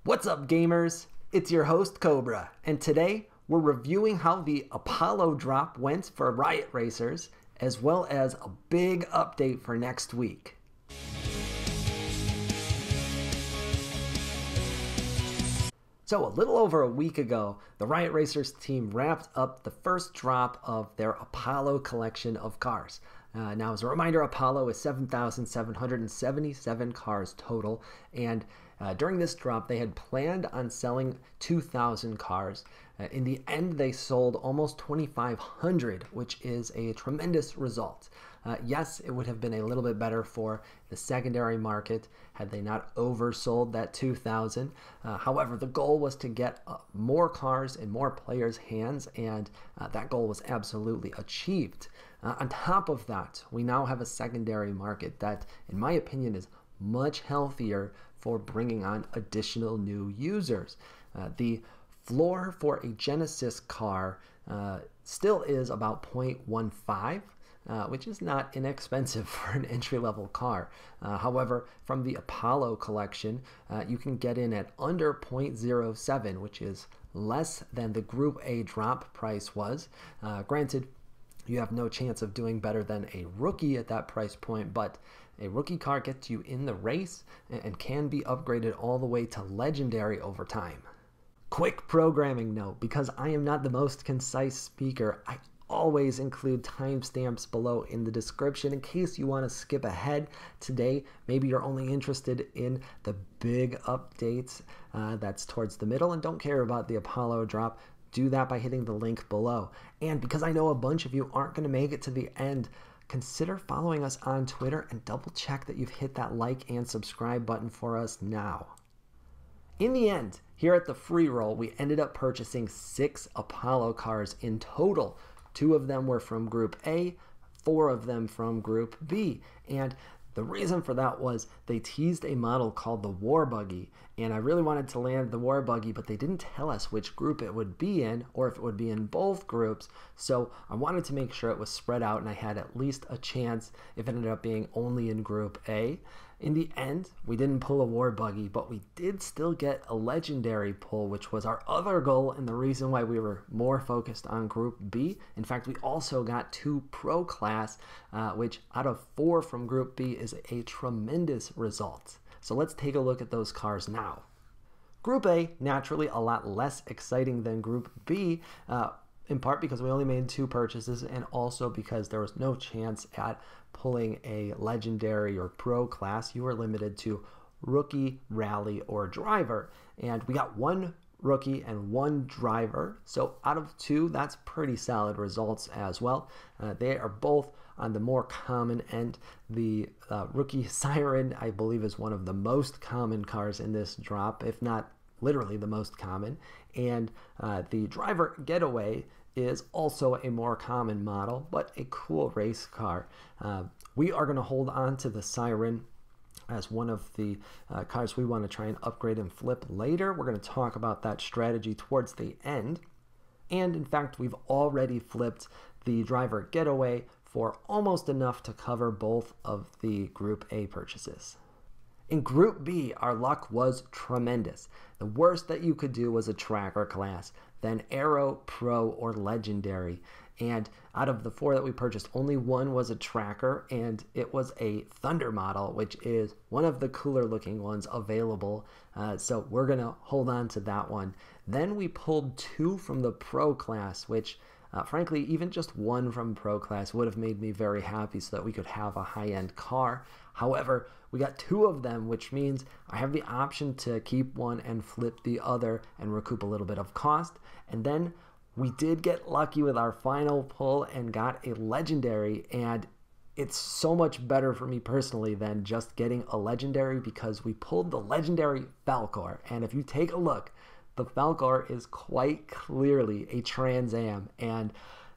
What's up, gamers? It's your host, Cobra, and today we're reviewing how the Apollo drop went for Riot Racers, as well as a big update for next week. So a little over a week ago, the Riot Racers team wrapped up the first drop of their Apollo collection of cars. Now, as a reminder, Apollo is 7,777 cars total, and during this drop, they had planned on selling 2,000 cars. In the end, they sold almost 2,500, which is a tremendous result. Yes, it would have been a little bit better for the secondary market had they not oversold that 2,000. However, the goal was to get more cars in more players' hands, and that goal was absolutely achieved. On top of that, we now have a secondary market that, in my opinion, is much healthier for bringing on additional new users. The floor for a Genesis car still is about 0.15, which is not inexpensive for an entry-level car. However, from the Apollo collection, you can get in at under 0.07, which is less than the Group A drop price was. Granted, you have no chance of doing better than a rookie at that price point, but a rookie car gets you in the race and can be upgraded all the way to legendary over time. Quick programming note, because I am not the most concise speaker, I always include timestamps below in the description in case you want to skip ahead today. Maybe you're only interested in the big updates that's towards the middle and don't care about the Apollo drop. Do that by hitting the link below. And because I know a bunch of you aren't going to make it to the end, consider following us on Twitter and double check that you've hit that like and subscribe button for us now. In the end, here at the Freeroll, we ended up purchasing 6 Apollo cars in total. 2 of them were from Group A, 4 of them from Group B. And the reason for that was they teased a model called the War Buggy, and I really wanted to land the War Buggy, but they didn't tell us which group it would be in or if it would be in both groups, so I wanted to make sure it was spread out and I had at least a chance if it ended up being only in Group A. In the end, we didn't pull a War Buggy, but we did still get a legendary pull, which was our other goal and the reason why we were more focused on Group B. In fact, we also got 2 Pro Class, which out of 4 from Group B is a tremendous result. So let's take a look at those cars now. Group A, naturally a lot less exciting than Group B, in part because we only made 2 purchases and also because there was no chance at pulling a legendary or pro class. You were limited to rookie, rally, or driver. And we got 1 rookie and 1 driver. So out of 2, that's pretty solid results as well. They are both on the more common end. The rookie Siren, I believe, is one of the most common cars in this drop, if not literally the most common. And the driver Getaway is also a more common model, but a cool race car. We are going to hold on to the Siren as one of the cars we want to try and upgrade and flip later. We're going to talk about that strategy towards the end. And in fact, we've already flipped the driver Getaway for almost enough to cover both of the Group A purchases. In Group B, our luck was tremendous. The worst that you could do was a tracker class, then Aero, Pro, or Legendary. And out of the 4 that we purchased, only 1 was a tracker, and it was a Thunder model, which is one of the cooler looking ones available. So we're going to hold on to that one. Then we pulled 2 from the Pro class, which frankly, even just 1 from Pro Class would have made me very happy so that we could have a high-end car. However, we got 2 of them, which means I have the option to keep 1 and flip the other and recoup a little bit of cost. And then we did get lucky with our final pull and got a legendary, and it's so much better for me personally than just getting a legendary because we pulled the legendary Falcor. And if you take a look, the Falcor is quite clearly a Trans Am, and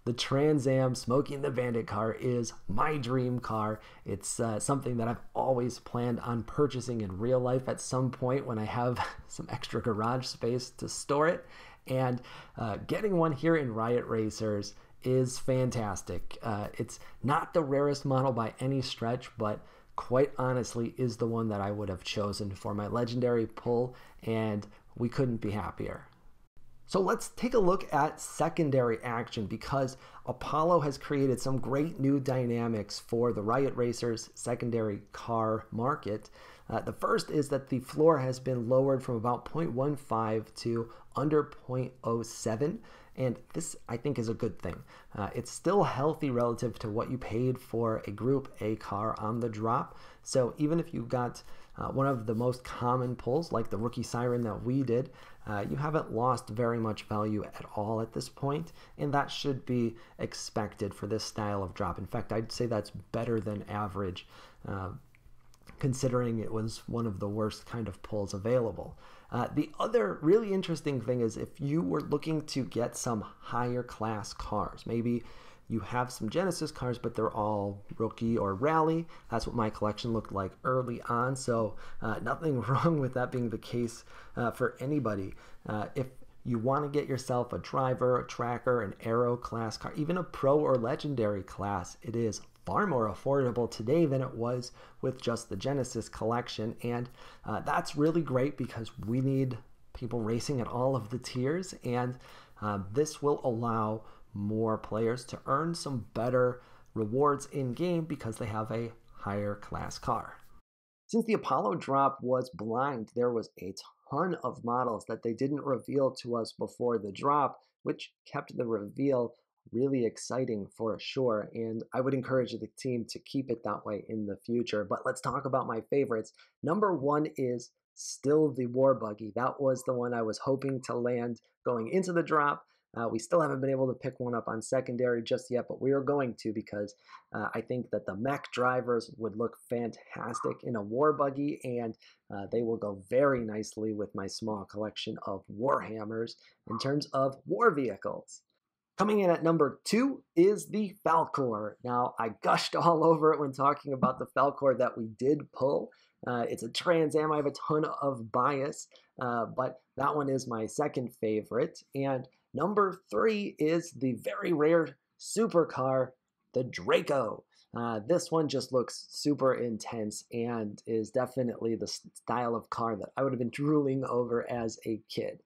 the Trans Am Smokey and the Bandit car is my dream car. It's something that I've always planned on purchasing in real life at some point when I have some extra garage space to store it, and getting one here in Riot Racers is fantastic. It's not the rarest model by any stretch, but quite honestly is the one that I would have chosen for my legendary pull, and we couldn't be happier. So let's take a look at secondary action, because Apollo has created some great new dynamics for the Riot Racers secondary car market. The first is that the floor has been lowered from about 0.15 to under 0.07. And this, I think, is a good thing. It's still healthy relative to what you paid for a Group A car on the drop. So even if you got one of the most common pulls, like the Rookie Siren that we did, you haven't lost very much value at all at this point, and that should be expected for this style of drop. In fact, I'd say that's better than average, considering it was one of the worst kind of pulls available. The other really interesting thing is if you were looking to get some higher class cars, maybe you have some Genesis cars, but they're all rookie or rally. That's what my collection looked like early on, so nothing wrong with that being the case for anybody. If you want to get yourself a driver, a tracker, an aero class car, even a pro or legendary class, it is far more affordable today than it was with just the Genesis collection, and that's really great because we need people racing at all of the tiers, and this will allow more players to earn some better rewards in game because they have a higher class car. Since the Apollo drop was blind, there was a ton of models that they didn't reveal to us before the drop, which kept the reveal really exciting for sure, and I would encourage the team to keep it that way in the future. But let's talk about my favorites. Number one is still the War Buggy. That was the one I was hoping to land going into the drop. We still haven't been able to pick one up on secondary just yet, but we are going to, because I think that the mech drivers would look fantastic in a War Buggy, and they will go very nicely with my small collection of Warhammers in terms of war vehicles. Coming in at number two is the Falcor. Now, I gushed all over it when talking about the Falcor that we did pull. It's a Trans Am. I have a ton of bias, but that one is my second favorite. And number three is the very rare supercar, the Draco. This one just looks super intense and is definitely the style of car that I would have been drooling over as a kid.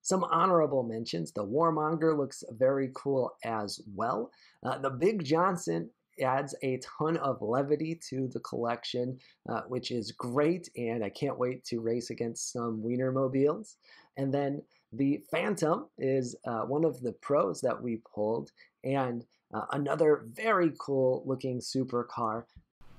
Some honorable mentions. The Warmonger looks very cool as well. The Big Johnson adds a ton of levity to the collection, which is great, and I can't wait to race against some Wienermobiles. And then the Phantom is one of the pros that we pulled, and another very cool looking supercar.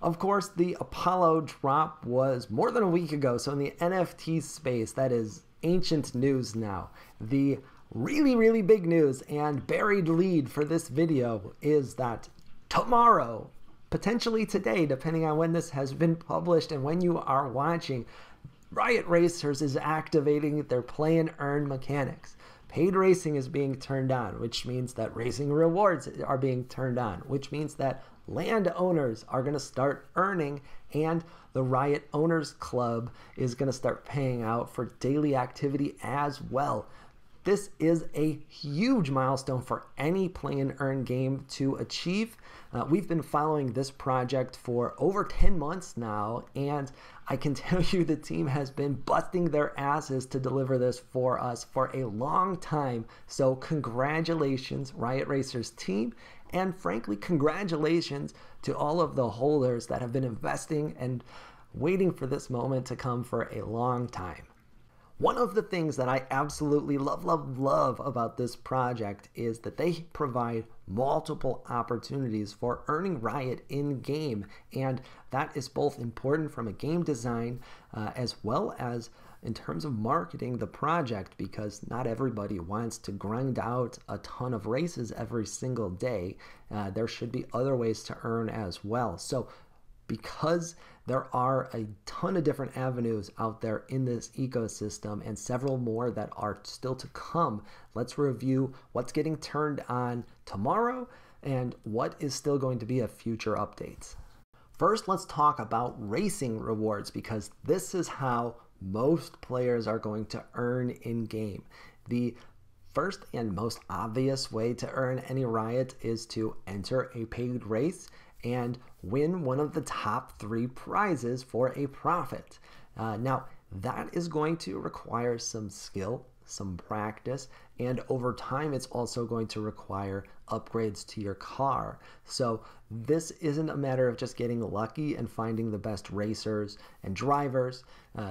Of course, the Apollo drop was more than a week ago, so in the NFT space, that is ancient news now. The really big news and buried lead for this video is that tomorrow, potentially today, depending on when this has been published and when you are watching, Riot Racers is activating their play and earn mechanics. Paid racing is being turned on, which means that racing rewards are being turned on, which means that landowners are going to start earning, and the Riot Owners Club is going to start paying out for daily activity as well. This is a huge milestone for any play and earn game to achieve. We've been following this project for over 10 months now, and I can tell you the team has been busting their asses to deliver this for us for a long time. So congratulations, Riot Racers team, and frankly, congratulations to all of the holders that have been investing and waiting for this moment to come for a long time. One of the things that I absolutely love about this project is that they provide multiple opportunities for earning Riot in-game, and that is both important from a game design as well as in terms of marketing the project, because not everybody wants to grind out a ton of races every single day. There should be other ways to earn as well. So because there are a ton of different avenues out there in this ecosystem and several more that are still to come, let's review what's getting turned on tomorrow and what is still going to be a future updates. First, let's talk about racing rewards, because this is how most players are going to earn in-game. The first and most obvious way to earn any Riot is to enter a paid race, and win one of the top 3 prizes for a profit. Now, that is going to require some skill, some practice, and over time it's also going to require upgrades to your car. So this isn't a matter of just getting lucky and finding the best racers and drivers.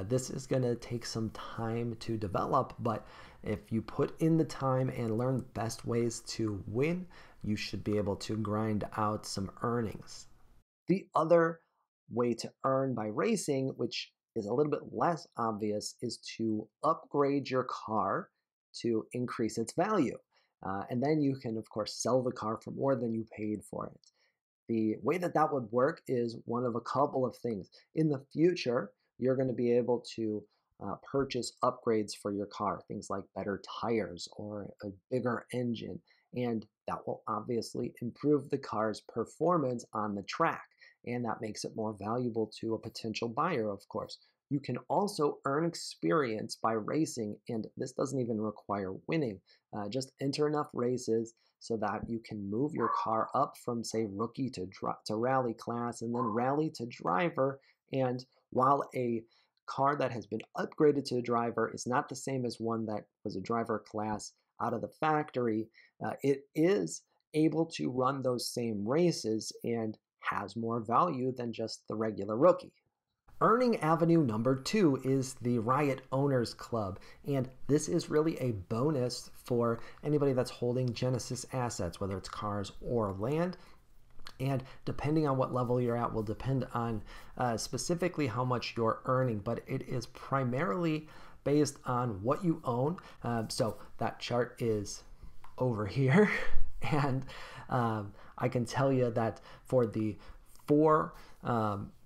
This is going to take some time to develop, but if you put in the time and learn the best ways to win, you should be able to grind out some earnings. The other way to earn by racing, which is a little bit less obvious, is to upgrade your car to increase its value. And then you can, of course, sell the car for more than you paid for it. The way that that would work is one of a couple of things. In the future, you're going to be able to purchase upgrades for your car, things like better tires or a bigger engine, and that will obviously improve the car's performance on the track, and that makes it more valuable to a potential buyer, of course. You can also earn experience by racing, and this doesn't even require winning. Just enter enough races so that you can move your car up from, say, rookie to rally class, and then rally to driver. And while a car that has been upgraded to a driver is not the same as one that was a driver class out of the factory, it is able to run those same races and has more value than just the regular rookie. Earning avenue number 2 is the Riot Owners Club, and this is really a bonus for anybody that's holding Genesis assets, whether it's cars or land. And depending on what level you're at will depend on specifically how much you're earning, but it is primarily based on what you own. So that chart is over here, and I can tell you that for the 4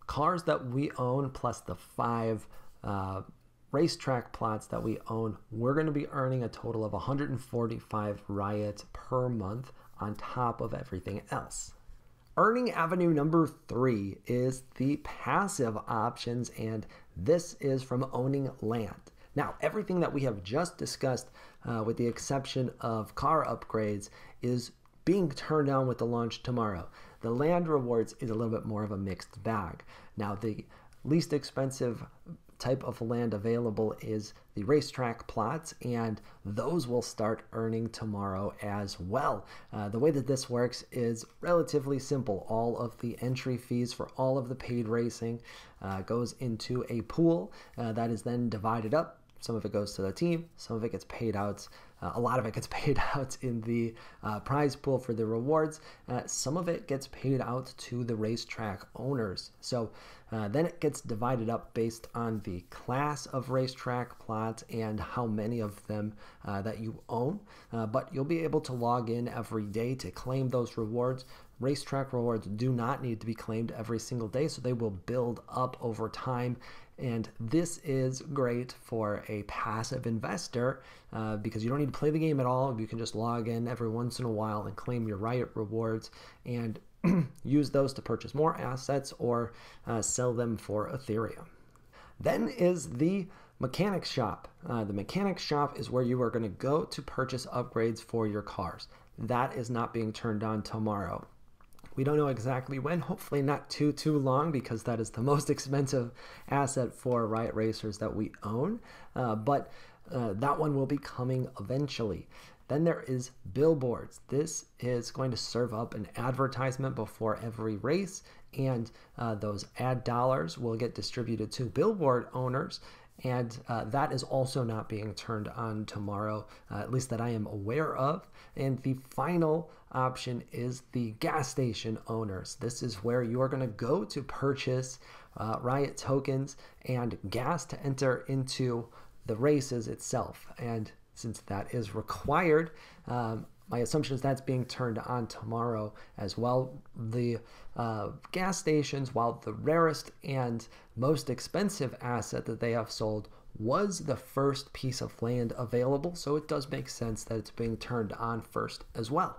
cars that we own plus the 5 racetrack plots that we own, we're going to be earning a total of 145 Riot per month on top of everything else. Earning avenue number 3 is the passive options, and this is from owning land. Now, everything that we have just discussed, with the exception of car upgrades, is being turned on with the launch tomorrow. The land rewards is a little bit more of a mixed bag. Now, the least expensive type of land available is the racetrack plots, and those will start earning tomorrow as well. The way that this works is relatively simple. All of the entry fees for all of the paid racing goes into a pool that is then divided up. Some of it goes to the team, some of it gets paid out. A lot of it gets paid out in the prize pool for the rewards. Some of it gets paid out to the racetrack owners. So then it gets divided up based on the class of racetrack plots and how many of them that you own. But you'll be able to log in every day to claim those rewards. Racetrack rewards do not need to be claimed every single day, so they will build up over time. And this is great for a passive investor because you don't need to play the game at all. You can just log in every once in a while and claim your Riot rewards and use those to purchase more assets or sell them for Ethereum. Then is the Mechanic Shop. The Mechanic Shop is where you are going to go to purchase upgrades for your cars. That is not being turned on tomorrow. We don't know exactly when, hopefully not too long, because that is the most expensive asset for Riot Racers that we own, but that one will be coming eventually. Then there is Billboards. This is going to serve up an advertisement before every race, and those ad dollars will get distributed to billboard owners, and that is also not being turned on tomorrow, at least that I am aware of. And the final option is the gas station owners. This is where you are going to go to purchase Riot tokens and gas to enter into the races itself. And since that is required, my assumption is that's being turned on tomorrow as well. The gas stations, while the rarest and most expensive asset that they have sold, was the first piece of land available, so it does make sense that it's being turned on first as well.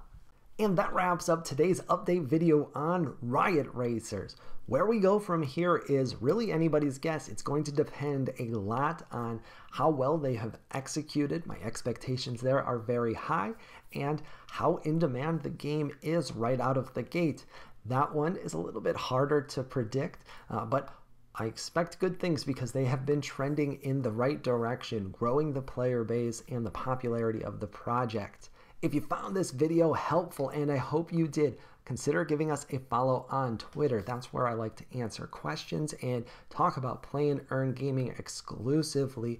And that wraps up today's update video on Riot Racers. Where we go from here is really anybody's guess. It's going to depend a lot on how well they have executed. My expectations there are very high, and how in demand the game is right out of the gate. That one is a little bit harder to predict, but I expect good things because they have been trending in the right direction, growing the player base and the popularity of the project. If you found this video helpful, and I hope you did, consider giving us a follow on Twitter. That's where I like to answer questions and talk about play and earn gaming exclusively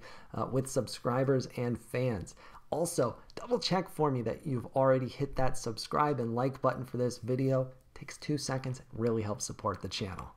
with subscribers and fans. Also, double check for me that you've already hit that subscribe and like button for this video. It takes 2 seconds, it really helps support the channel.